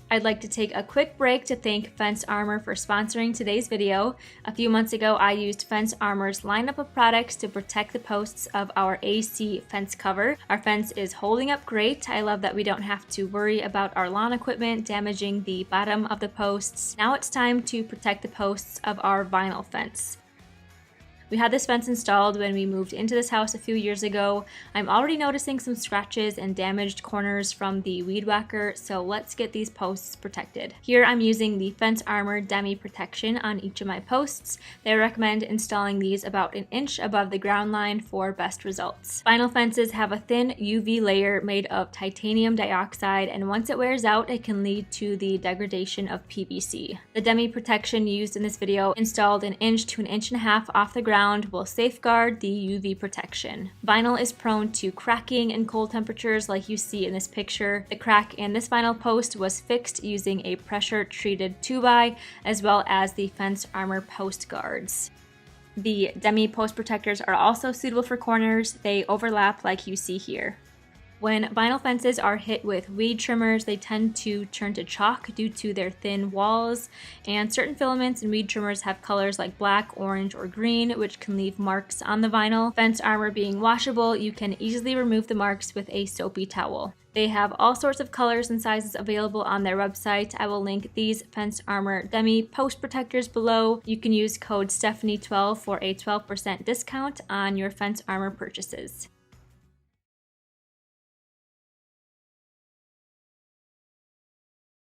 I'd like to take a quick break to thank Fence Armor for sponsoring today's video. A few months ago, I used Fence Armor's lineup of products to protect the posts of our AC fence cover. Our fence is holding up great. I love that we don't have to worry about our lawn equipment damaging the bottom of the posts. Now it's time to protect the posts of our vinyl fence. We had this fence installed when we moved into this house a few years ago. I'm already noticing some scratches and damaged corners from the weed whacker, so let's get these posts protected. Here I'm using the Fence Armor Demi protection on each of my posts. They recommend installing these about an inch above the ground line for best results. Vinyl fences have a thin UV layer made of titanium dioxide, and once it wears out, it can lead to the degradation of PVC. The Demi protection used in this video, installed an inch to an inch and a half off the ground, will safeguard the UV protection. Vinyl is prone to cracking in cold temperatures like you see in this picture. The crack in this vinyl post was fixed using a pressure-treated 2x as well as the Fence Armor post guards. The Demi post protectors are also suitable for corners. They overlap like you see here. When vinyl fences are hit with weed trimmers, they tend to turn to chalk due to their thin walls, and certain filaments in weed trimmers have colors like black, orange, or green, which can leave marks on the vinyl. Fence Armor being washable, you can easily remove the marks with a soapy towel. They have all sorts of colors and sizes available on their website. I will link these Fence Armor Demi post protectors below. You can use code Stefani12 for a 12% discount on your Fence Armor purchases.